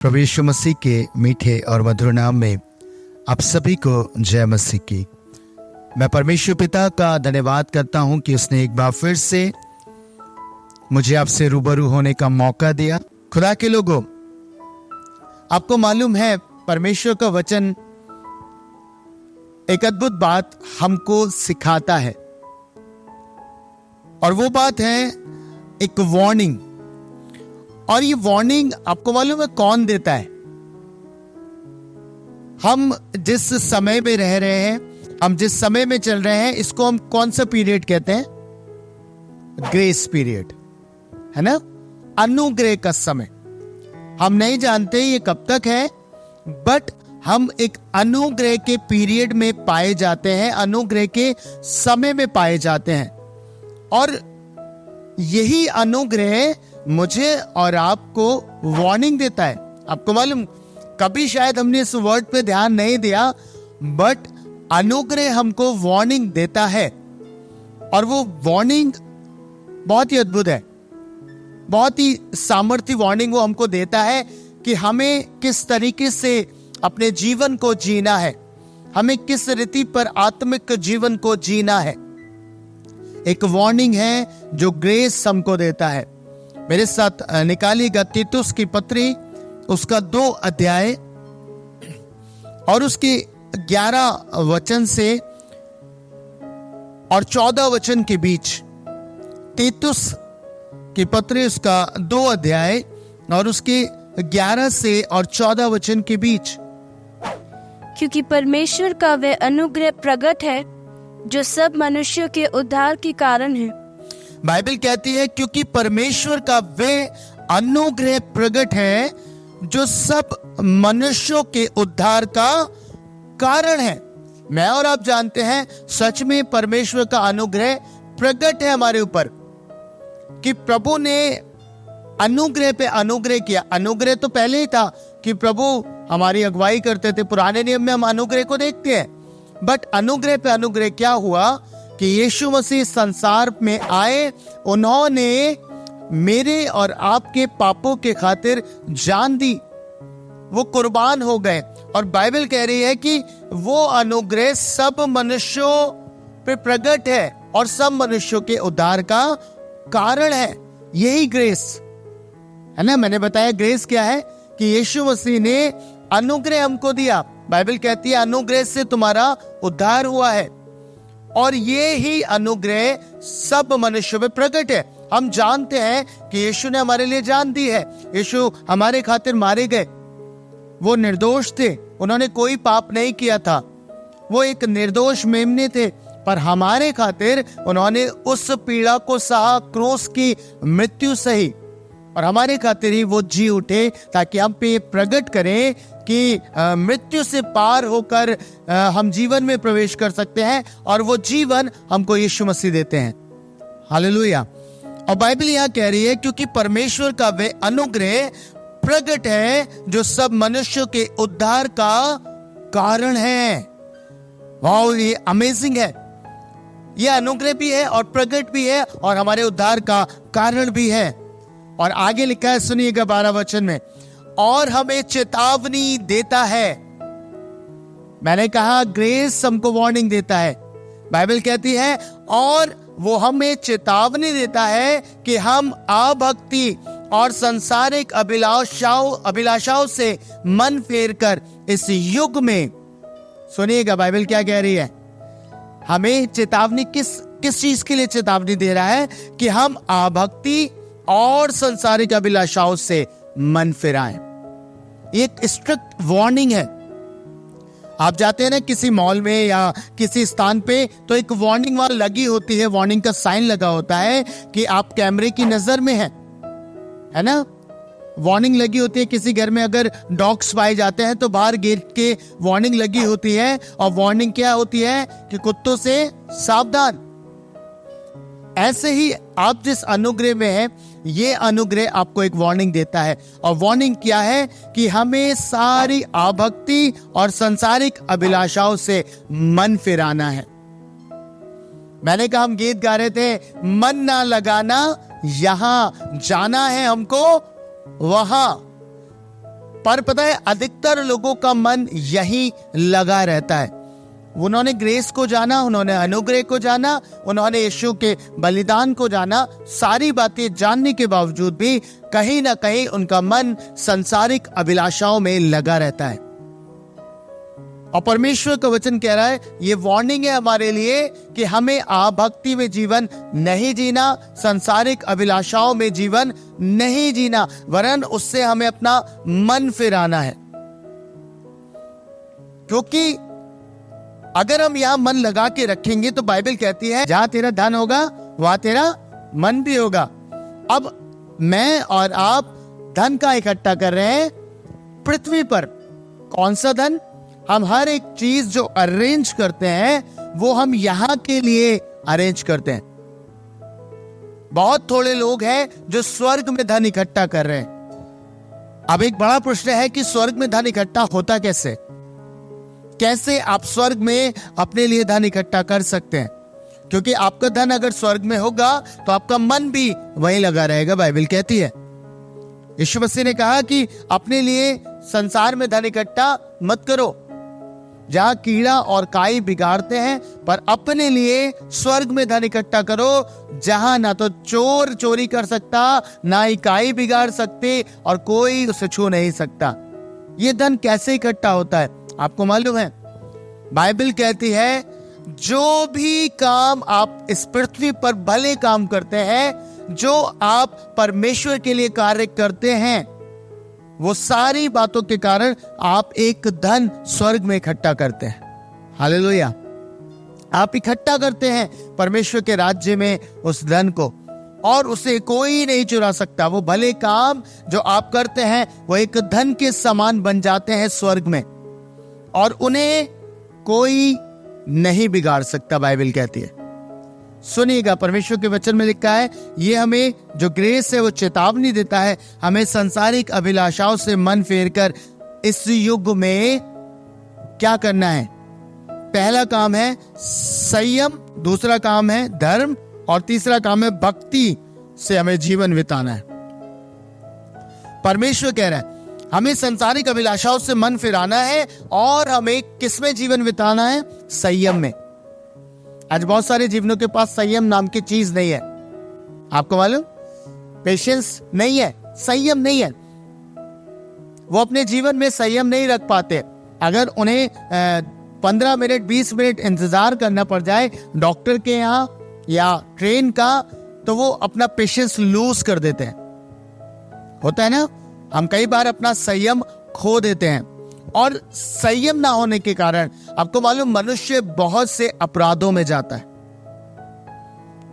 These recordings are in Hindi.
प्रभु यीशु मसीह के मीठे और मधुर नाम में आप सभी को जय मसीह की। मैं परमेश्वर पिता का धन्यवाद करता हूं कि उसने एक बार फिर से मुझे आपसे रूबरू होने का मौका दिया। खुदा के लोगों, आपको मालूम है परमेश्वर का वचन एक अद्भुत बात हमको सिखाता है, और वो बात है एक वार्निंग। और ये वार्निंग आपको मालूम है कौन देता है? हम जिस समय में रह रहे हैं, हम जिस समय में चल रहे हैं, इसको हम कौन सा पीरियड कहते हैं? ग्रेस पीरियड, है ना? अनुग्रह का समय। हम नहीं जानते ये कब तक है, बट हम एक अनुग्रह के पीरियड में पाए जाते हैं, अनुग्रह के समय में पाए जाते हैं। और यही अनुग्रह मुझे और आपको वार्निंग देता है। आपको मालूम, कभी शायद हमने इस वर्ड पे ध्यान नहीं दिया, बट अनुग्रह हमको वार्निंग देता है। और वो वार्निंग बहुत ही अद्भुत है, बहुत ही सामर्थ्य वार्निंग वो हमको देता है कि हमें किस तरीके से अपने जीवन को जीना है, हमें किस रीति पर आत्मिक जीवन को जीना है। एक वार्निंग है जो ग्रेस हमको देता है। मेरे साथ निकालिएगा तीतुस की पत्री, उसका 2 अध्याय और उसके 11 वचन से और 14 वचन के बीच। तीतुस की पत्री उसका 2 अध्याय और उसके 11 से और 14 वचन के बीच। क्योंकि परमेश्वर का वह अनुग्रह प्रकट है जो सब मनुष्यों के उद्धार के कारण है। बाइबल कहती है क्योंकि परमेश्वर का वह अनुग्रह प्रकट है जो सब मनुष्यों के उद्धार का कारण है। मैं और आप जानते हैं सच में परमेश्वर का अनुग्रह प्रकट है हमारे ऊपर, कि प्रभु ने अनुग्रह पे अनुग्रह किया। अनुग्रह तो पहले ही था कि प्रभु हमारी अगुवाई करते थे, पुराने नियम में हम अनुग्रह को देखते हैं, बट अनुग्रह पे अनुग्रह क्या हुआ कि यीशु मसीह संसार में आए, उन्होंने मेरे और आपके पापों के खातिर जान दी, वो कुर्बान हो गए। और बाइबल कह रही है कि वो अनुग्रह सब मनुष्यों पे प्रकट है और सब मनुष्यों के उद्धार का कारण है। यही ग्रेस है ना। मैंने बताया ग्रेस क्या है, कि यीशु मसीह ने अनुग्रह हमको दिया। बाइबल कहती है अनुग्रह से तुम्हारा उद्धार हुआ है, और ये ही अनुग्रह सब मनुष्यों में प्रकट है। हम जानते हैं कि यीशु ने हमारे लिए जान दी है, यीशु हमारे खातिर मारे गए। वो निर्दोष थे, उन्होंने कोई पाप नहीं किया था, वो एक निर्दोष मेमने थे, पर हमारे खातिर उन्होंने उस पीड़ा को सहा, क्रूस की मृत्यु सही, और हमारे खातिर ही वो जी उठे, ताकि हम पे प्रकट करें कि मृत्यु से पार होकर हम जीवन में प्रवेश कर सकते हैं, और वो जीवन हमको यीशु मसीह देते हैं। हालेलुया। और बाइबल यहाँ कह रही है क्योंकि परमेश्वर का वह अनुग्रह प्रकट है जो सब मनुष्यों के उद्धार का कारण है। वाओ, ये अमेजिंग है। ये अनुग्रह भी है और प्रकट भी है और हमारे उद्धार का कारण भी है। और आगे लिखा है, सुनिएगा 12 वचन में, और हमें चेतावनी देता है। मैंने कहा ग्रेस हमको वार्निंग देता है। बाइबल कहती है और वो हमें चेतावनी देता है कि हम अभक्ति और सांसारिक अभिलाषाओं से मन फेर कर इस युग में, सुनिएगा बाइबल क्या कह रही है, हमें चेतावनी किस चीज के लिए चेतावनी दे रहा है? कि हम अभक्ति और सांसारिक अभिलाषाओं से मन फिराएं। एक स्ट्रिक्ट वार्निंग है। आप जाते हैं ना किसी मॉल में या किसी स्थान पे, तो एक वार्निंग वहां लगी होती है, वार्निंग का साइन लगा होता है कि आप कैमरे की नजर में हैं, है ना। वार्निंग लगी होती है। किसी घर में अगर डॉग्स पाए जाते हैं तो बाहर गेट के वार्निंग लगी होती है, और वार्निंग क्या होती है कि कुत्तों से सावधान। ऐसे ही आप जिस अनुग्रह में हैं, ये अनुग्रह आपको एक वार्निंग देता है। और वार्निंग क्या है? कि हमें सारी अभक्ति और सांसारिक अभिलाषाओं से मन फिराना है। मैंने कहा, हम गीत गा रहे थे, मन ना लगाना यहाँ, जाना है हमको वहां। पर पता है अधिकतर लोगों का मन यही लगा रहता है। उन्होंने ग्रेस को जाना, उन्होंने अनुग्रह को जाना, उन्होंने यीशु के बलिदान को जाना, सारी बातें जानने के बावजूद भी कहीं ना कहीं उनका मन सांसारिक अभिलाषाओं में लगा रहता है। और परमेश्वर का वचन कह रहा है, ये वार्निंग है हमारे लिए कि हमें भक्ति में जीवन नहीं जीना, सांसारिक अभिलाषाओं में जीवन नहीं जीना, वरन उससे हमें अपना मन फिराना है। क्योंकि अगर हम यहां मन लगा के रखेंगे तो बाइबल कहती है जहां तेरा धन होगा वहां तेरा मन भी होगा। अब मैं और आप धन का इकट्ठा कर रहे हैं पृथ्वी पर। कौन सा धन? हम हर एक चीज जो अरेंज करते हैं वो हम यहां के लिए अरेंज करते हैं। बहुत थोड़े लोग हैं जो स्वर्ग में धन इकट्ठा कर रहे हैं। अब एक बड़ा प्रश्न है कि स्वर्ग में धन इकट्ठा होता कैसे? कैसे आप स्वर्ग में अपने लिए धन इकट्ठा कर सकते हैं? क्योंकि आपका धन अगर स्वर्ग में होगा तो आपका मन भी वहीं लगा रहेगा, बाइबल कहती है। यीशु मसीह ने कहा कि अपने लिए संसार में धन इकट्ठा मत करो जहां कीड़ा और काई बिगाड़ते हैं, पर अपने लिए स्वर्ग में धन इकट्ठा करो जहां ना तो चोर चोरी कर सकता, ना ही काई बिगाड़ सकते और कोई उसे छू नहीं सकता। ये धन कैसे इकट्ठा होता है आपको मालूम है? बाइबल कहती है जो भी काम आप इस पृथ्वी पर भले काम करते हैं, जो आप परमेश्वर के लिए कार्य करते हैं, वो सारी बातों के कारण आप एक धन स्वर्ग में इकट्ठा करते हैं। हालेलुया। आप इकट्ठा करते हैं परमेश्वर के राज्य में उस धन को, और उसे कोई नहीं चुरा सकता। वो भले काम जो आप करते हैं वो एक धन के समान बन जाते हैं स्वर्ग में, और उन्हें कोई नहीं बिगाड़ सकता, बाइबल कहती है। सुनिएगा, परमेश्वर के वचन में लिखा है, ये हमें जो ग्रेस है वो चेतावनी देता है हमें सांसारिक अभिलाषाओं से मन फेरकर इस युग में क्या करना है। पहला काम है संयम, दूसरा काम है धर्म, और तीसरा काम है भक्ति से हमें जीवन बिताना है। परमेश्वर कह रहा है हमें सांसारिक अभिलाषाओं से मन फिराना है, और हमें किसमें जीवन बिताना है? संयम में। आज बहुत सारे जीवनों के पास संयम नाम की चीज नहीं है। आपको मालूम? पेशेंस नहीं है, संयम नहीं है। वो अपने जीवन में संयम नहीं रख पाते। अगर उन्हें 15 मिनट 20 मिनट इंतजार करना पड़ जाए डॉक्टर के यहाँ या ट्रेन का, तो वो अपना पेशेंस लूज कर देते हैं। होता है ना, हम कई बार अपना संयम खो देते हैं, और संयम ना होने के कारण आपको मालूम मनुष्य बहुत से अपराधों में जाता है।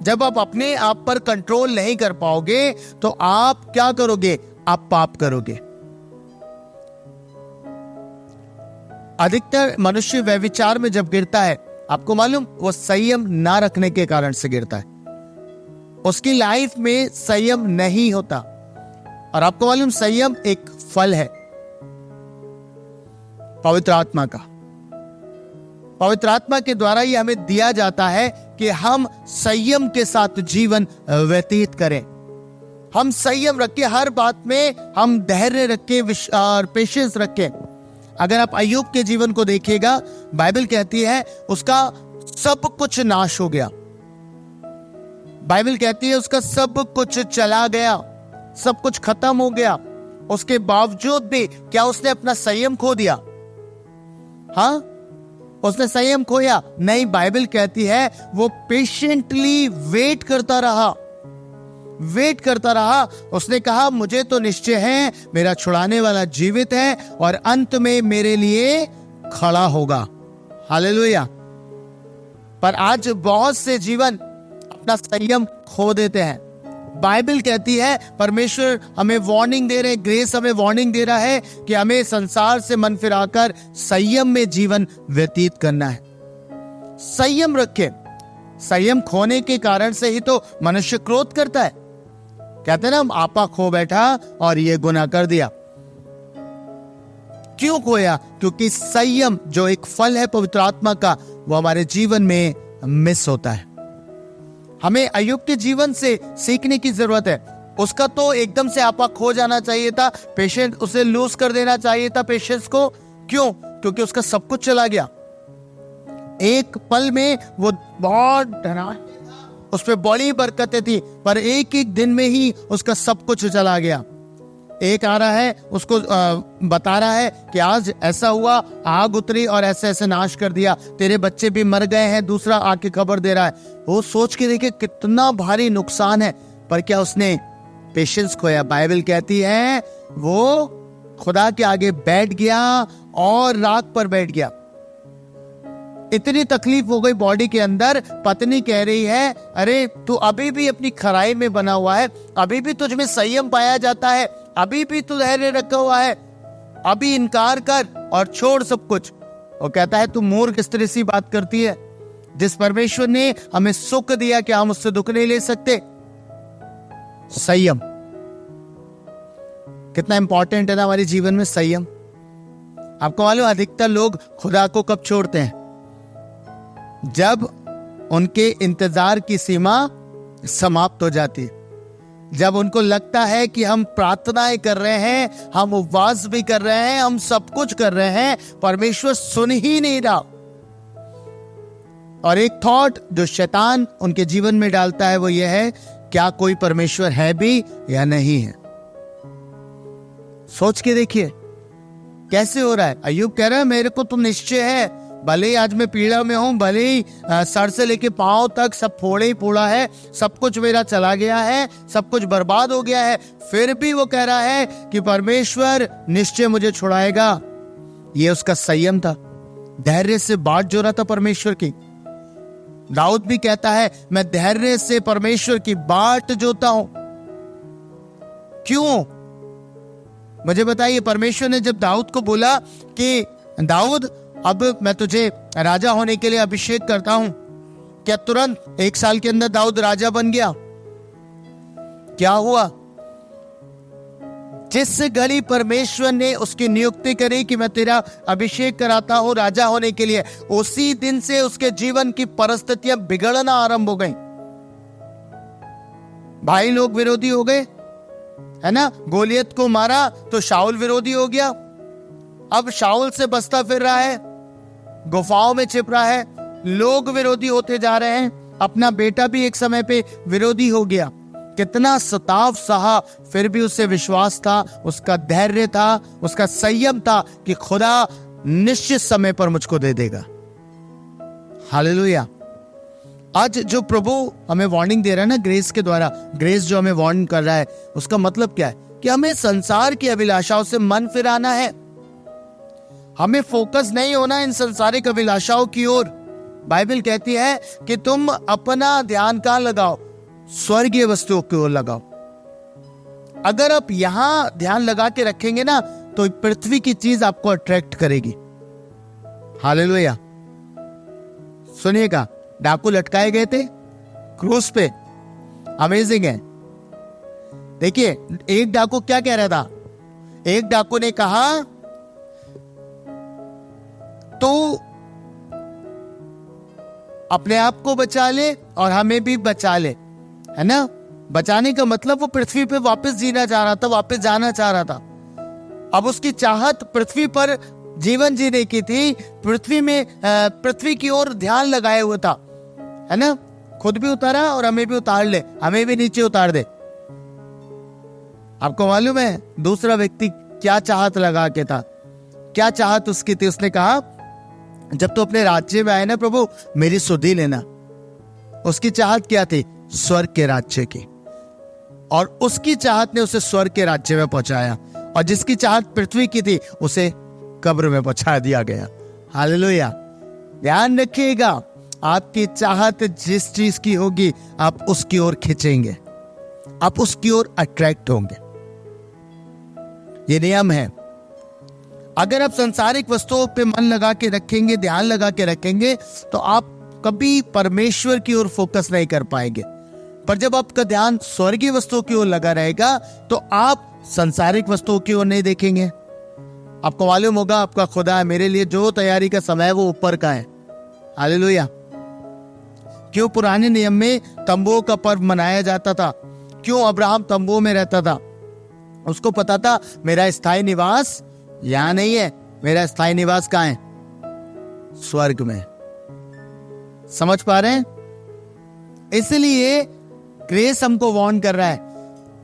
जब आप अपने आप पर कंट्रोल नहीं कर पाओगे तो आप क्या करोगे? आप पाप करोगे। अधिकतर मनुष्य व्यभिचार में जब गिरता है, आपको मालूम वो संयम ना रखने के कारण से गिरता है। उसकी लाइफ में संयम नहीं होता। और आपको मालूम संयम एक फल है पवित्र आत्मा का। पवित्र आत्मा के द्वारा ही हमें दिया जाता है कि हम संयम के साथ जीवन व्यतीत करें। हम संयम रखें, हर बात में हम धैर्य रखें और पेशेंस रखें। अगर आप अय्यूब के जीवन को देखिएगा, बाइबल कहती है उसका सब कुछ नाश हो गया। बाइबल कहती है उसका सब कुछ चला गया, सब कुछ खत्म हो गया। उसके बावजूद भी क्या उसने अपना संयम खो दिया? हाँ, उसने संयम खोया नहीं। बाइबल कहती है वो पेशेंटली वेट करता रहा। उसने कहा मुझे तो निश्चय है मेरा छुड़ाने वाला जीवित है और अंत में मेरे लिए खड़ा होगा। हालेलुया। पर आज बहुत से जीवन अपना संयम खो देते हैं। बाइबल कहती है, परमेश्वर हमें वार्निंग दे रहे, ग्रेस हमें वार्निंग दे रहा है कि हमें संसार से मन फिराकर संयम में जीवन व्यतीत करना है। संयम रखें। संयम खोने के कारण से ही तो मनुष्य क्रोध करता है। कहते हैं ना, आपा खो बैठा और ये गुनाह कर दिया। क्यों खोया? क्योंकि संयम जो एक फल है पवित्र आत्मा का, वो हमारे जीवन में मिस होता है। हमें अय्यूब के जीवन से सीखने की जरूरत है। उसका तो एकदम से आपा खो जाना चाहिए था, पेशेंस उसे लूज कर देना चाहिए था पेशेंस को। क्यों? क्योंकि उसका सब कुछ चला गया। एक पल में वो बहुत डरा, उस पर बड़ी बरकतें थी, पर एक एक दिन में ही उसका सब कुछ चला गया। एक आ रहा है, उसको बता रहा है कि आज ऐसा हुआ, आग उतरी और ऐसे ऐसे नाश कर दिया, तेरे बच्चे भी मर गए हैं। दूसरा आके खबर दे रहा है। वो सोच के देखे कितना भारी नुकसान है, पर क्या उसने पेशेंस खोया? बाइबल कहती है वो खुदा के आगे बैठ गया और राख पर बैठ गया। इतनी तकलीफ हो गई बॉडी के अंदर। पत्नी कह रही है, अरे तू अभी भी अपनी खराई में बना हुआ है, अभी भी तुझ में संयम पाया जाता है, अभी भी तू धैर्य रखा हुआ है, अभी इनकार कर और छोड़ सब कुछ। वो कहता है, तू मूर्ख स्त्री सी बात करती है। जिस परमेश्वर ने हमें सुख दिया, क्या हम उससे दुख नहीं ले सकते? संयम कितना इंपॉर्टेंट है ना हमारे जीवन में, संयम। आपको मालूम, अधिकतर लोग खुदा को कब छोड़ते हैं? जब उनके इंतजार की सीमा समाप्त हो जाती है, जब उनको लगता है कि हम प्रार्थनाएं कर रहे हैं, हम उपवास भी कर रहे हैं, हम सब कुछ कर रहे हैं, परमेश्वर सुन ही नहीं रहा। और एक थॉट जो शैतान उनके जीवन में डालता है वो ये है, क्या कोई परमेश्वर है भी या नहीं है? सोच के देखिए कैसे हो रहा है। अय्यूब कह रहा है, मेरे को तो निश्चय है, भले ही आज मैं पीड़ा में हूं, भले ही सर से लेके पांव तक सब फोड़े ही फोड़ा है, सब कुछ मेरा चला गया है, सब कुछ बर्बाद हो गया है, फिर भी वो कह रहा है कि परमेश्वर निश्चय मुझे छुड़ाएगा। ये उसका संयम था, धैर्य से बाट जो रहा था परमेश्वर की। दाऊद भी कहता है, मैं धैर्य से परमेश्वर की बाट जोता हूं। क्यों? मुझे बताइए, परमेश्वर ने जब दाऊद को बोला कि दाऊद अब मैं तुझे राजा होने के लिए अभिषेक करता हूं, क्या तुरंत 1 साल के अंदर दाऊद राजा बन गया? क्या हुआ? जिस घड़ी परमेश्वर ने उसकी नियुक्ति करी कि मैं तेरा अभिषेक कराता हूं राजा होने के लिए, उसी दिन से उसके जीवन की परिस्थितियां बिगड़ना आरंभ हो गई। भाई लोग विरोधी हो गए, है ना? गोलियत को मारा तो शाऊल विरोधी हो गया, अब शाऊल से बचता फिर रहा है, गुफाओं में छिप रहा है, लोग विरोधी होते जा रहे हैं। अपना बेटा भी एक समय पे विरोधी हो गया। कितना सताव सहा, फिर भी उससे विश्वास था, उसका धैर्य था, उसका संयम था कि खुदा निश्चित समय पर मुझको दे देगा। हालेलुया। आज जो प्रभु हमें वार्निंग दे रहा है ना ग्रेस के द्वारा, ग्रेस जो हमें वार्न कर रहा है, उसका मतलब क्या है? कि हमें संसार की अभिलाषाओं से मन फिराना है। हमें फोकस नहीं होना इन संसारिक अभिलाषाओं की ओर। बाइबल कहती है कि तुम अपना ध्यान कहां लगाओ? स्वर्गीय वस्तुओं की ओर लगाओ। अगर आप यहां ध्यान लगा के रखेंगे ना, तो पृथ्वी की चीज आपको अट्रैक्ट करेगी। हालेलुया। सुनिएगा, डाकू लटकाए गए थे क्रूस पे, अमेजिंग है। देखिए, एक डाकू क्या कह रहा था? एक डाकू ने कहा, तो अपने आप को बचा ले और हमें भी बचा ले, है ना? बचाने का मतलब वो पृथ्वी पे वापस जीना चाह रहा था, वापस जाना चाह रहा था। अब उसकी चाहत पृथ्वी पर जीवन जीने की थी, पृथ्वी में पृथ्वी की ओर ध्यान लगाए हुआ था, है ना? खुद भी उतारा और हमें भी उतार ले, हमें भी नीचे उतार दे। आपको मालूम है दूसरा व्यक्ति क्या चाहत लगा के था? क्या चाहत उसकी थी? उसने कहा, जब तू अपने राज्य में आए ना प्रभु, मेरी सुधि लेना। उसकी चाहत क्या थी? स्वर्ग के राज्य की। और उसकी चाहत ने उसे स्वर्ग के राज्य में पहुंचाया, और जिसकी चाहत पृथ्वी की थी उसे कब्र में पहुंचा दिया गया। हालेलुया। ध्यान रखिएगा, आपकी चाहत जिस चीज की होगी आप उसकी ओर खींचेंगे, आप उसकी ओर अट्रैक्ट होंगे। ये नियम है। अगर आप सांसारिक वस्तुओं पे मन लगा के रखेंगे, ध्यान लगा के रखेंगे, तो आप कभी परमेश्वर की ओर फोकस नहीं कर पाएंगे। पर जब आपका ध्यान स्वर्गीय वस्तुओं की ओर लगा रहेगा, तो आप सांसारिक वस्तुओं की ओर नहीं देखेंगे। आपको मालूम होगा, आपका खुदा मेरे लिए जो तैयारी का समय है वो ऊपर का है। हालेलुया। क्यों पुराने नियम में तंबुओं का पर्व मनाया जाता था? क्यों अब्राहम तंबू में रहता था? उसको पता था मेरा स्थायी निवास यहां नहीं है, मेरा स्थायी निवास कहां है? स्वर्ग में। समझ पा रहे हैं? इसलिए ग्रेस हमको वार्न कर रहा है,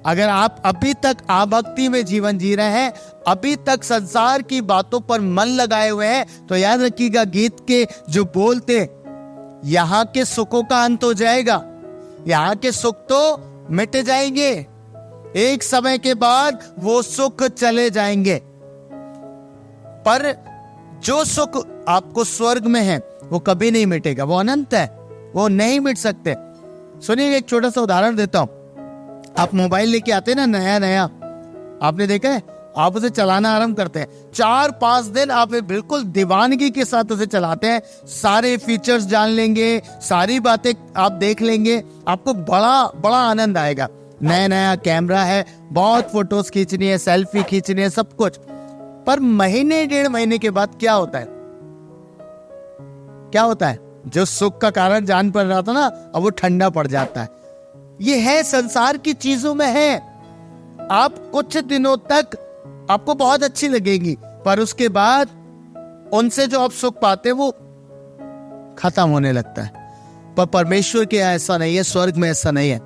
अगर आप अभी तक आभक्ति में जीवन जी रहे हैं, अभी तक संसार की बातों पर मन लगाए हुए हैं, तो याद रखिएगा गीत के जो बोलते, यहां के सुखों का अंत हो जाएगा, यहां के सुख तो मिट जाएंगे, एक समय के बाद वो सुख चले जाएंगे, पर जो सुख आपको स्वर्ग में है वो कभी नहीं मिटेगा, वो अनंत है, वो नहीं मिट सकते। सुनिए एक छोटा सा उदाहरण देता हूं। आप मोबाइल लेके आते हैं ना, नया नया, आपने देखा है, आप उसे चलाना आरंभ करते हैं, 4-5 दिन आप बिल्कुल दीवानगी के साथ उसे चलाते हैं, सारे फीचर्स जान लेंगे, सारी बातें आप देख लेंगे, आपको बड़ा बड़ा आनंद आएगा। नया नया कैमरा है, बहुत फोटोज खींचनी है, सेल्फी खींचनी है, सब कुछ। पर महीने 1.5 महीने के बाद क्या होता है? क्या होता है? जो सुख का कारण जान पड़ रहा था ना, अब वो ठंडा पड़ जाता है। ये है संसार की चीजों में है, आप कुछ दिनों तक आपको बहुत अच्छी लगेगी, पर उसके बाद उनसे जो आप सुख पाते हैं वो खत्म होने लगता है। पर परमेश्वर के यहाँ ऐसा नहीं है, स्वर्ग में ऐसा नहीं है,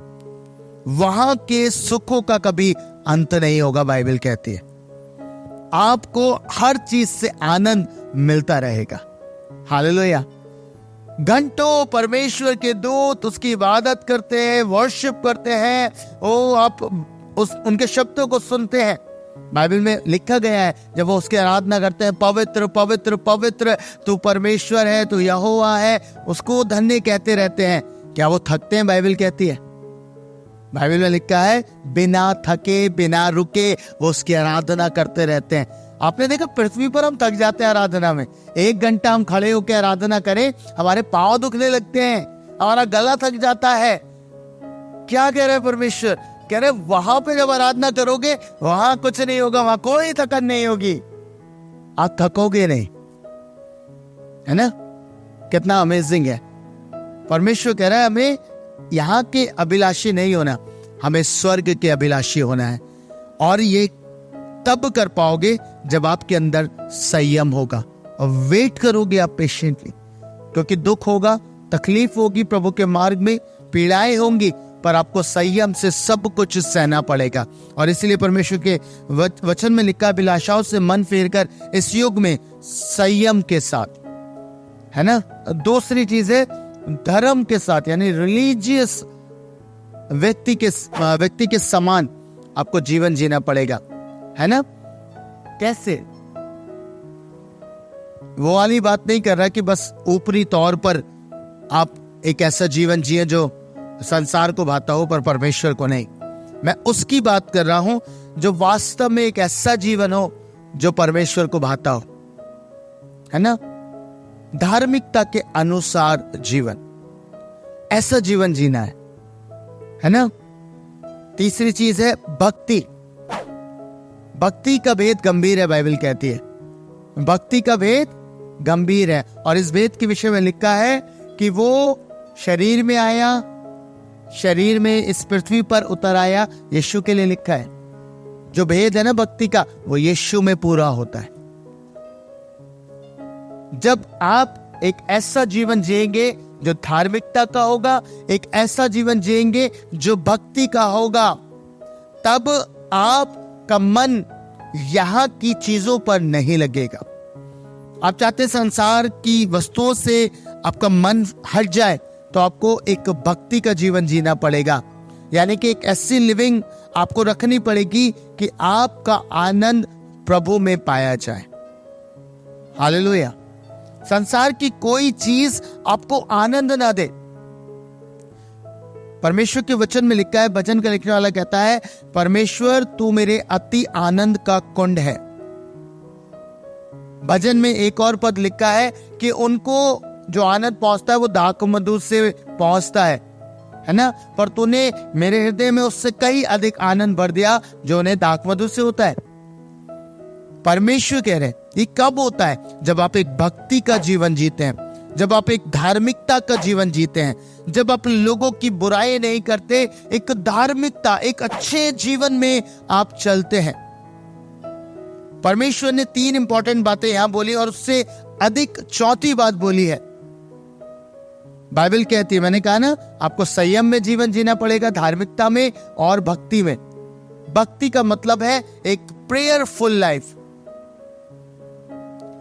वहां के सुखों का कभी अंत नहीं होगा। बाइबल कहती है आपको हर चीज से आनंद मिलता रहेगा। हालेलुया। घंटों परमेश्वर के दूत उसकी इबादत करते हैं, वर्शिप करते हैं, ओ आप उनके शब्दों को सुनते हैं। बाइबल में लिखा गया है जब वो उसकी आराधना करते हैं, पवित्र पवित्र पवित्र तू परमेश्वर है, तू यहोवा है, उसको धन्य कहते रहते हैं। क्या वो थकते हैं? बाइबल कहती है, बाइबल में लिखा है बिना थके बिना रुके वो उसकी आराधना करते रहते हैं। आपने देखा पृथ्वी पर हम थक जाते हैं आराधना में, 1 घंटा हम खड़े होकर आराधना करें, हमारे पांव दुखने लगते हैं, हमारा गला थक जाता है। क्या कह रहे परमेश्वर? कह रहे वहां पे जब आराधना करोगे वहां कुछ नहीं होगा, वहां कोई थकन नहीं होगी, आप थकोगे नहीं। है ना? कितना अमेजिंग है। परमेश्वर कह रहा है हमें यहाँ के अभिलाषी नहीं होना, हमें स्वर्ग के अभिलाषी होना है। और ये तब कर पाओगे जब आपके अंदर संयम होगा और वेट करोगे आप पेशेंटली, क्योंकि दुख होगा, तकलीफ होगी, प्रभु के मार्ग में पीड़ाएं होंगी, पर आपको संयम से सब कुछ सहना पड़ेगा। और इसलिए परमेश्वर के वचन में लिखा, अभिलाषाओं से मन फेरकर इस युग में संयम के साथ, है ना। दूसरी चीज है धर्म के साथ, यानी रिलीजियस व्यक्ति के समान आपको जीवन जीना पड़ेगा, है ना। कैसे? वो वाली बात नहीं कर रहा कि बस ऊपरी तौर पर आप एक ऐसा जीवन जिए जो संसार को भाता हो पर परमेश्वर को नहीं। मैं उसकी बात कर रहा हूं जो वास्तव में एक ऐसा जीवन हो जो परमेश्वर को भाता हो, है ना। धार्मिकता के अनुसार जीवन, ऐसा जीवन जीना है ना। तीसरी चीज है भक्ति। भक्ति का भेद गंभीर है, बाइबल कहती है भक्ति का भेद गंभीर है। और इस भेद के विषय में लिखा है कि वो शरीर में आया, शरीर में इस पृथ्वी पर उतर आया, यीशु के लिए लिखा है। जो भेद है ना भक्ति का, वो यीशु में पूरा होता है। जब आप एक ऐसा जीवन जिएंगे जो धार्मिकता का होगा, एक ऐसा जीवन जिएंगे जो भक्ति का होगा, तब आपका मन यहां की चीजों पर नहीं लगेगा। आप चाहते हैं संसार की वस्तुओं से आपका मन हट जाए, तो आपको एक भक्ति का जीवन जीना पड़ेगा। यानी कि एक ऐसी लिविंग आपको रखनी पड़ेगी कि आपका आनंद प्रभु में पाया जाए। हालेलुया। संसार की कोई चीज आपको आनंद ना दे। परमेश्वर के वचन में लिखा है, भजन का लिखने वाला कहता है, परमेश्वर तू मेरे अति आनंद का कुंड है। भजन में एक और पद लिखा है कि उनको जो आनंद पहुंचता है वो दाख मधु से पहुंचता है ना। पर तूने मेरे हृदय में उससे कई अधिक आनंद भर दिया जो उन्हें दाख मधु से होता है। परमेश्वर कह रहे हैं ये कब होता है? जब आप एक भक्ति का जीवन जीते हैं, जब आप एक धार्मिकता का जीवन जीते हैं, जब आप लोगों की बुराई नहीं करते, एक धार्मिकता, एक अच्छे जीवन में आप चलते हैं। परमेश्वर ने 3 इंपॉर्टेंट बातें यहां बोली और उससे अधिक चौथी बात बोली है। बाइबल कहती है, मैंने कहा ना, आपको संयम में जीवन जीना पड़ेगा, धार्मिकता में और भक्ति में। भक्ति का मतलब है एक प्रेयरफुल लाइफ,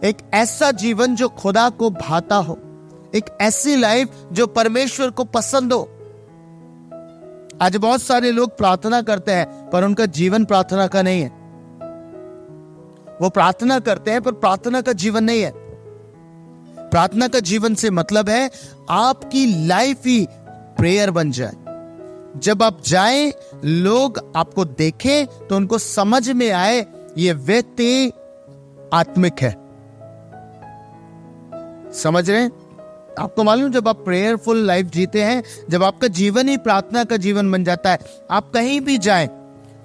एक ऐसा जीवन जो खुदा को भाता हो, एक ऐसी लाइफ जो परमेश्वर को पसंद हो। आज बहुत सारे लोग प्रार्थना करते हैं पर उनका जीवन प्रार्थना का नहीं है। वो प्रार्थना करते हैं पर प्रार्थना का जीवन नहीं है। प्रार्थना का जीवन से मतलब है आपकी लाइफ ही प्रेयर बन जाए। जब आप जाएं, लोग आपको देखें तो उनको समझ में आए ये व्यक्ति आत्मिक है। समझ रहे हैं? आपको मालूम, जब आप प्रेयरफुल लाइफ जीते हैं, जब आपका जीवन ही प्रार्थना का जीवन बन जाता है, आप कहीं भी जाएं,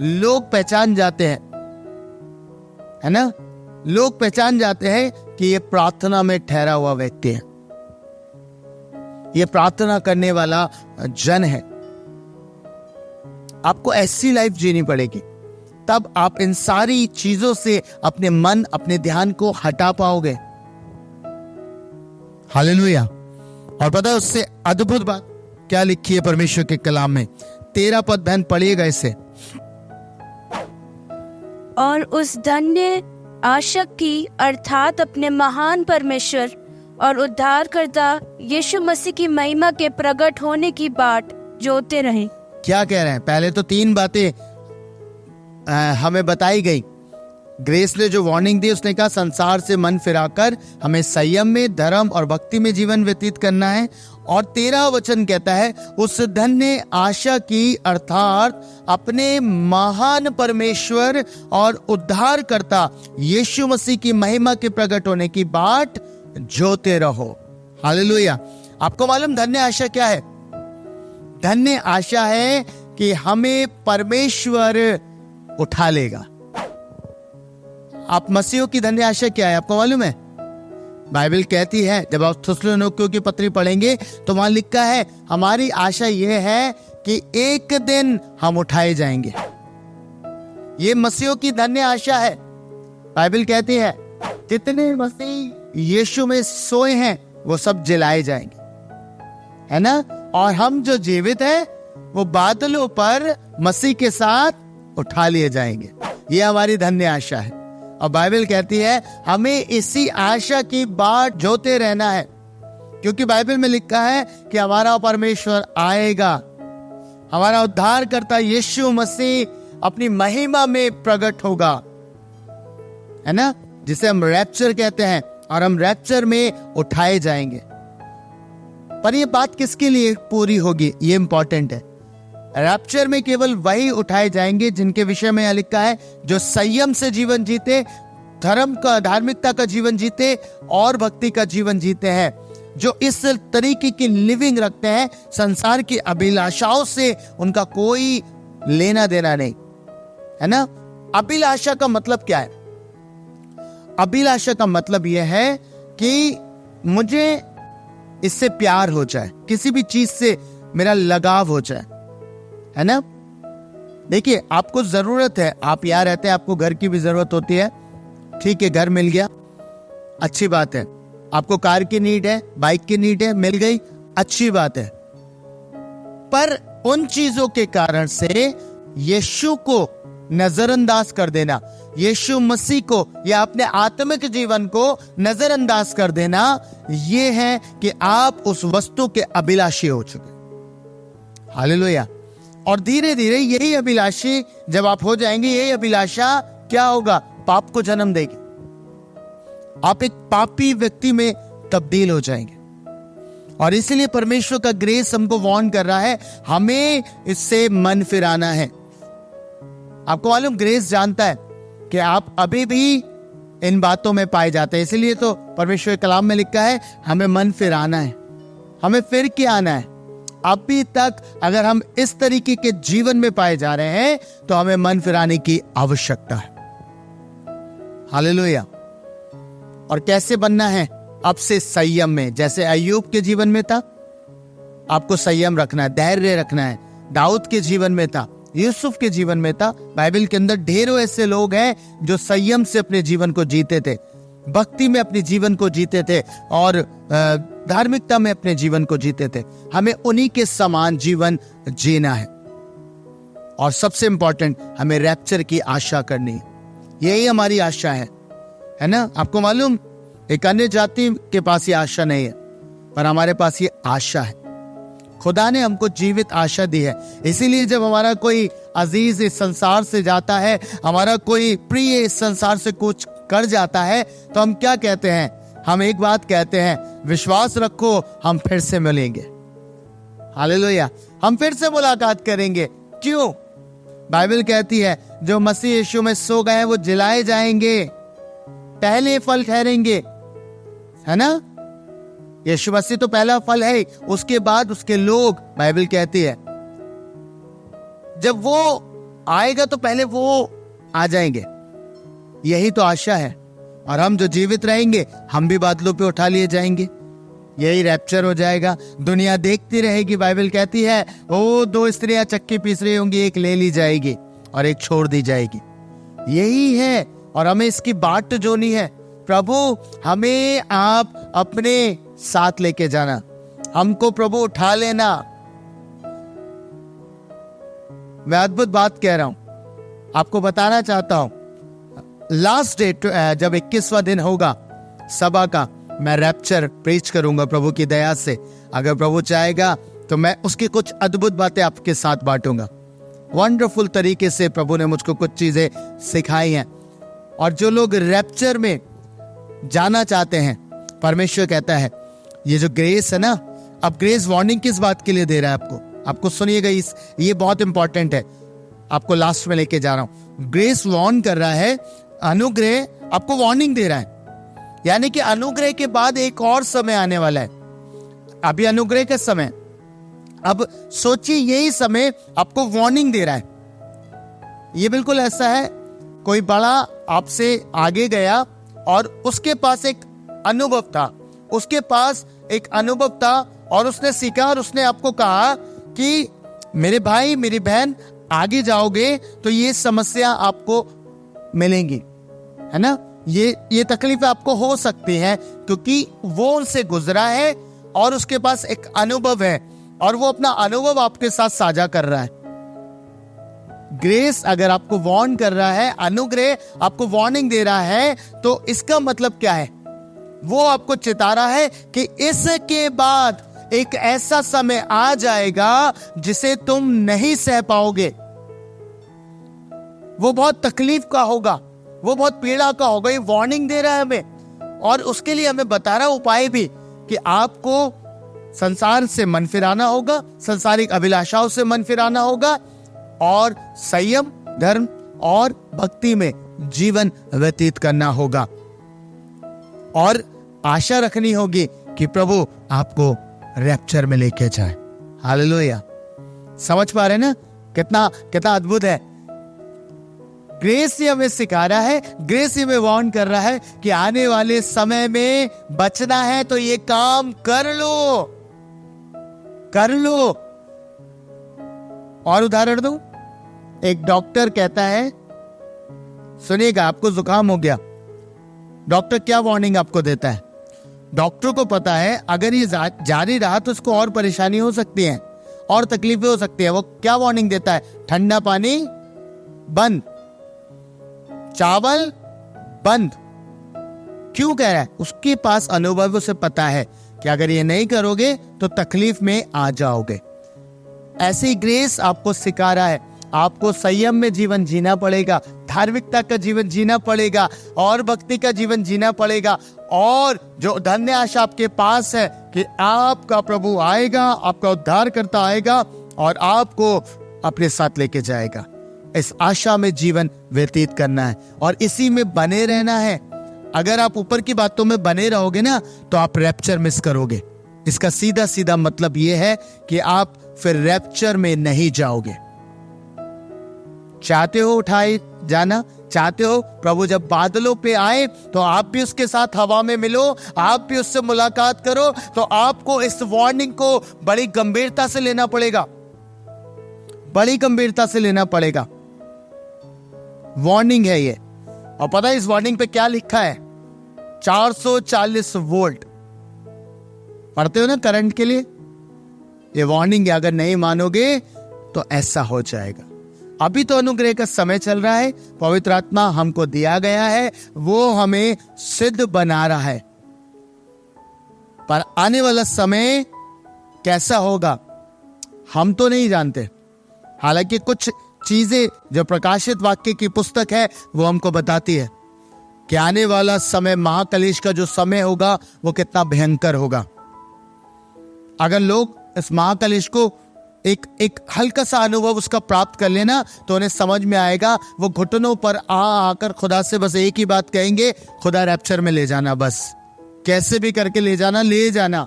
लोग पहचान जाते हैं, है ना? लोग पहचान जाते हैं कि ये प्रार्थना में ठहरा हुआ व्यक्ति है, ये प्रार्थना करने वाला जन है। आपको ऐसी लाइफ जीनी पड़ेगी, तब आप इन सारी चीजों से अपने मन, अपने ध्यान को हटा पाओगे। हालेलुया। और पता है उससे अद्भुत बात क्या लिखी है परमेश्वर के कलाम में? 13 पद बहन पढ़िएगा इसे। और उस धन्य आशा की, अर्थात अपने महान परमेश्वर और उद्धारकर्ता यीशु मसीह की महिमा के प्रकट होने की बाट जोते रहें। क्या कह रहे हैं? पहले तो 3 बातें हमें बताई गई। ग्रेस ने जो वार्निंग दी, उसने कहा संसार से मन फिराकर हमें संयम में, धर्म और भक्ति में जीवन व्यतीत करना है। और 13 वचन कहता है उस धन्य आशा की, अर्थात अपने महान परमेश्वर और उद्धारकर्ता यीशु मसीह की महिमा के प्रकट होने की बाट जोते रहो। हालेलुया। आपको मालूम धन्य आशा क्या है? धन्य आशा है कि हमें परमेश्वर उठा लेगा। आप मसीहों की धन्य आशा क्या है आपको मालूम है? बाइबल कहती है, जब आप थिस्सलुनीकियों की पत्री पढ़ेंगे तो वहां लिखा है हमारी आशा यह है कि एक दिन हम उठाए जाएंगे। ये मसीहों की धन्य आशा है। बाइबल कहती है जितने मसीह यीशु में सोए हैं वो सब जिलाए जाएंगे, है ना? और हम जो जीवित हैं वो बादलों पर मसीह के साथ उठा लिए जाएंगे। ये हमारी धन्य आशा है। और बाइबल कहती है हमें इसी आशा की बाट जोते रहना है, क्योंकि बाइबल में लिखा है कि हमारा परमेश्वर आएगा, हमारा उद्धारकर्ता यीशु मसीह अपनी महिमा में प्रकट होगा, है ना? जिसे हम रैप्चर कहते हैं, और हम रैप्चर में उठाए जाएंगे। पर ये बात किसके लिए पूरी होगी? ये इंपॉर्टेंट है। रैप्चर में केवल वही उठाए जाएंगे जिनके विषय में यह लिखा है जो संयम से जीवन जीते, धर्म का, धार्मिकता का जीवन जीते और भक्ति का जीवन जीते हैं, जो इस तरीके की लिविंग रखते हैं। संसार की अभिलाषाओं से उनका कोई लेना देना नहीं, है ना? अभिलाषा का मतलब क्या है? अभिलाषा का मतलब यह है कि मुझे इससे प्यार हो जाए, किसी भी चीज से मेरा लगाव हो जाए, है ना? देखिए, आपको जरूरत है, आप यहाँ रहते हैं, आपको घर की भी जरूरत होती है, ठीक है, घर मिल गया, अच्छी बात है। आपको कार की नीड है, बाइक की नीड है, मिल गई, अच्छी बात है। पर उन चीजों के कारण से यीशु को नजरअंदाज कर देना, यीशु मसीह को या अपने आत्मिक जीवन को नजरअंदाज कर देना, यह है कि आप उस वस्तु के अभिलाषी हो चुके। हालेलुया। और धीरे धीरे यही अभिलाषी जब आप हो जाएंगे, यही अभिलाषा क्या होगा? पाप को जन्म देगी। आप एक पापी व्यक्ति में तब्दील हो जाएंगे। और इसलिए परमेश्वर का ग्रेस हमको वार्न कर रहा है, हमें इससे मन फिराना है। आपको मालूम, ग्रेस जानता है कि आप अभी भी इन बातों में पाए जाते हैं। इसलिए तो परमेश्वर के कलाम में लिखा है हमें मन फिराना है, हमें फिर के आना है। अभी तक अगर हम इस तरीके के जीवन में पाए जा रहे हैं तो हमें मन फिराने की आवश्यकता है। हालेलुया। और कैसे बनना है? अब से संयम में, जैसे अय्यूब के जीवन में था, आपको संयम रखना है, धैर्य रखना है। दाऊद के जीवन में था, यूसुफ के जीवन में था। बाइबल के अंदर ढेरों ऐसे लोग हैं जो संयम से अपने जीवन को जीते थे, भक्ति में अपने जीवन को जीते थे और धार्मिकता में अपने जीवन को जीते थे। हमें उन्हीं के समान जीवन जीना है और सबसे इंपॉर्टेंट हमें रैप्चर की आशा करनी है। यही हमारी आशा है ना। आपको मालूम, एक अन्य जाति के पास ये आशा नहीं है, पर हमारे पास ये आशा है। खुदा ने हमको जीवित आशा दी है। इसीलिए जब हमारा कोई अजीज इस संसार से जाता है, हमारा कोई प्रिय इस संसार से कुछ कर जाता है, तो हम क्या कहते हैं? हम एक बात कहते हैं, विश्वास रखो हम फिर से मिलेंगे। हालेलुया, हम फिर से मुलाकात करेंगे। क्यों? बाइबल कहती है जो मसीह यीशु में सो गए हैं वो जिलाए जाएंगे, पहले फल ठहरेंगे, है ना। यीशु मसीह तो पहला फल है, उसके बाद उसके लोग, बाइबल कहती है जब वो आएगा तो पहले वो आ जाएंगे। यही तो आशा है। और हम जो जीवित रहेंगे हम भी बादलों पे उठा लिए जाएंगे। यही रैप्चर हो जाएगा। दुनिया देखती रहेगी। बाइबल कहती है वो 2 स्त्रियां चक्की पीस रही होंगी, एक ले ली जाएगी और एक छोड़ दी जाएगी। यही है और हमें इसकी बाट जोनी है। प्रभु हमें आप अपने साथ लेके जाना, हमको प्रभु उठा लेना। मैं अद्भुत बात कह रहा हूं, आपको बताना चाहता हूं। लास्ट डेट जब 21वां दिन होगा सभा का, मैं रैप्चर प्रीच करूंगा प्रभु की दया से। अगर प्रभु चाहेगा तो मैं उसकी कुछ अद्भुत बातें आपके साथ बांटूंगा। वंडरफुल तरीके से प्रभु ने मुझको कुछ चीजें सिखाई हैं। और जो लोग रैप्चर में जाना चाहते हैं, परमेश्वर कहता है ये जो ग्रेस है ना, अब ग्रेस वार्निंग किस बात के लिए दे रहा है आपको सुनिएगा, ये बहुत इंपॉर्टेंट है। आपको लास्ट में लेके जा रहा हूं। ग्रेस वार्न कर रहा है, अनुग्रह आपको वार्निंग दे रहा है। यानी कि अनुग्रह के बाद एक और समय आने वाला है। अभी अनुग्रह का समय, अब सोचिए यही समय आपको वार्निंग दे रहा है। ये बिल्कुल ऐसा है, कोई बड़ा आपसे आगे गया और उसके पास एक अनुभव था, उसके पास एक अनुभव था और उसने सीखा और उसने आपको कहा कि मेरे भाई मेरी बहन आगे जाओगे तो ये समस्या आपको मिलेंगी, है ना। ये तकलीफ आपको हो सकती है क्योंकि वो उनसे गुजरा है और उसके पास एक अनुभव है और वो अपना अनुभव आपके साथ साझा कर रहा है। ग्रेस अगर आपको वार्न कर रहा है, अनुग्रह आपको वार्निंग दे रहा है, तो इसका मतलब क्या है? वो आपको चेता रहा है कि इसके बाद एक ऐसा समय आ जाएगा जिसे तुम नहीं सह पाओगे। वो बहुत तकलीफ का होगा, वो बहुत पीड़ा का होगा। ये वार्निंग दे रहा है हमें और उसके लिए हमें बता रहा उपाय भी कि आपको संसार से मन फिराना होगा, संसारिक अभिलाषाओं से मन फिराना होगा और संयम, धर्म और भक्ति में जीवन व्यतीत करना होगा और आशा रखनी होगी कि प्रभु आपको रैप्चर में लेके जाए। हालेलुया। समझ पा रहे ना कितना अद्भुत है। ग्रेस ही हमें सिखा रहा है, ग्रेस ही हमें वार्न कर रहा है कि आने वाले समय में बचना है तो ये काम कर लो। और उदाहरण दूं, एक डॉक्टर कहता है, सुनिएगा, आपको जुकाम हो गया, डॉक्टर क्या वार्निंग आपको देता है? डॉक्टर को पता है अगर ये जारी रहा तो इसको और परेशानी हो सकती है और तकलीफें हो सकती है। वो क्या वार्निंग देता है? ठंडा पानी बंद, चावल बंद। क्यों कह रहा है? उसके पास अनुभव, उसे पता है कि अगर ये नहीं करोगे तो तकलीफ में आ जाओगे। ऐसी ग्रेस आपको सिखा रहा है, आपको संयम में जीवन जीना पड़ेगा, धार्मिकता का जीवन जीना पड़ेगा और भक्ति का जीवन जीना पड़ेगा। और जो धन्य आशा आपके पास है कि आपका प्रभु आएगा, आपका उद्धारकर्ता आएगा और आपको अपने साथ लेके जाएगा। इस आशा में जीवन व्यतीत करना है और इसी में बने रहना है। अगर आप ऊपर की बातों में बने रहोगे ना तो आप रैप्चर मिस करोगे। इसका सीधा मतलब यह है कि आप फिर रैप्चर में नहीं जाओगे। चाहते हो उठाए जाना, चाहते हो प्रभु जब बादलों पे आए तो आप भी उसके साथ हवा में मिलो, आप भी उससे मुलाकात करो, तो आपको इस वार्निंग को बड़ी गंभीरता से लेना पड़ेगा, बड़ी गंभीरता से लेना पड़ेगा। वार्निंग है ये। और पता है इस वार्निंग पे क्या लिखा है? 440 वोल्ट। पढ़ते हो ना करंट के लिए? ये वार्निंग है, अगर नहीं मानोगे तो ऐसा हो जाएगा। अभी तो अनुग्रह का समय चल रहा है, पवित्र आत्मा हमको दिया गया है, वो हमें सिद्ध बना रहा है, पर आने वाला समय कैसा होगा हम तो नहीं जानते। हालांकि कुछ चीजें जो प्रकाशित वाक्य की पुस्तक है वो हमको बताती है कि आने वाला समय, महाकलेश का जो समय होगा वो कितना भयंकर होगा। अगर लोग इस महाकलेश को एक हल्का सा अनुभव उसका प्राप्त कर लेना तो उन्हें समझ में आएगा। वो घुटनों पर आकर खुदा से बस एक ही बात कहेंगे, खुदा रैप्चर में ले जाना, बस कैसे भी करके ले जाना, ले जाना।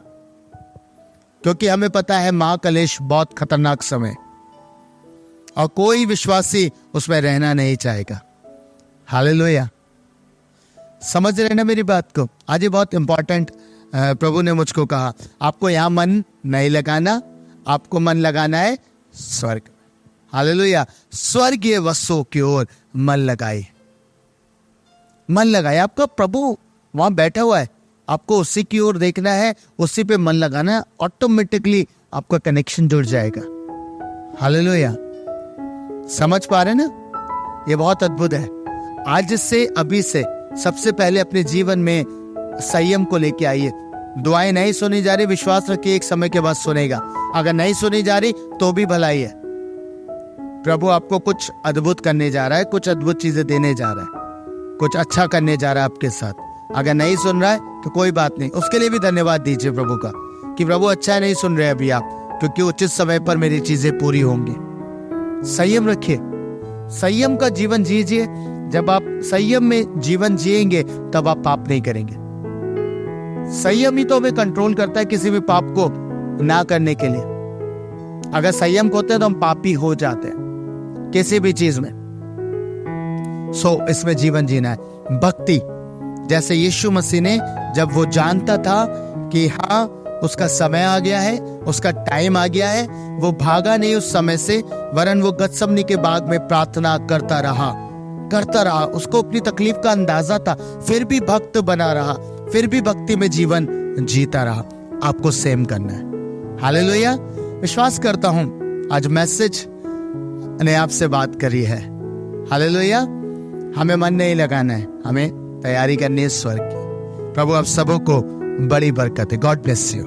क्योंकि हमें पता है महाकलेश बहुत खतरनाक समय, और कोई विश्वासी उसमें रहना नहीं चाहेगा। हालेलुया। समझ रहे ना मेरी बात को? आज ये बहुत इंपॉर्टेंट प्रभु ने मुझको कहा, आपको यहां मन नहीं लगाना, आपको मन लगाना है स्वर्ग। हालेलुया। स्वर्गीय वस्तुओं की ओर मन लगाए, मन लगाए। आपका प्रभु वहां बैठा हुआ है, आपको उसी की ओर देखना है, उसी पे मन लगाना है, ऑटोमेटिकली आपका कनेक्शन जुड़ जाएगा। हालेलुया। समझ पा रहे ना? ये बहुत अद्भुत है। आज से अभी से सबसे पहले अपने जीवन में संयम को लेके आइए। दुआएं नहीं सुनी जा रही, विश्वास रखिए एक समय के बाद सुनेगा। अगर नहीं सुनी जा रही तो भी भलाई है। प्रभु आपको कुछ अद्भुत करने जा रहा है, कुछ अद्भुत चीजें देने जा रहा है, कुछ अच्छा करने जा रहा है आपके साथ। अगर नहीं सुन रहा है तो कोई बात नहीं, उसके लिए भी धन्यवाद दीजिए प्रभु का कि प्रभु अच्छा है नहीं सुन रहे अभी आप, क्योंकि उचित समय पर मेरी चीजें पूरी होंगी। संयम रखिए, संयम का जीवन जीजिए। जब आप संयम में जीवन जिएंगे तब आप पाप नहीं करेंगे। संयम ही तो हमें कंट्रोल करता है किसी भी पाप को ना करने के लिए। अगर संयम होते हैं तो हम पापी हो जाते हैं किसी भी चीज में। इसमें जीवन जीना है। भक्ति, जैसे यीशु मसीह ने, जब वो जानता था कि हाँ उसका समय आ गया है, उसका टाइम आ गया है, वो भागा नहीं उस समय से, वरन वो गतसमनी के बाग में प्रार्थना करता रहा। उसको अपनी तकलीफ का अंदाजा था, फिर भी भक्त बना रहा, फिर भी भक्ति में जीवन जीता रहा। आपको सेम करना है। हालेलुया। विश्वास करता हूं आज मैसेज ने आपसे बात करी है। हालेलुया। हमें मन नहीं लगाना है, हमें तैयारी करनी है स्वर्ग की। प्रभु आप सबों को बड़ी बरकत है। God bless you.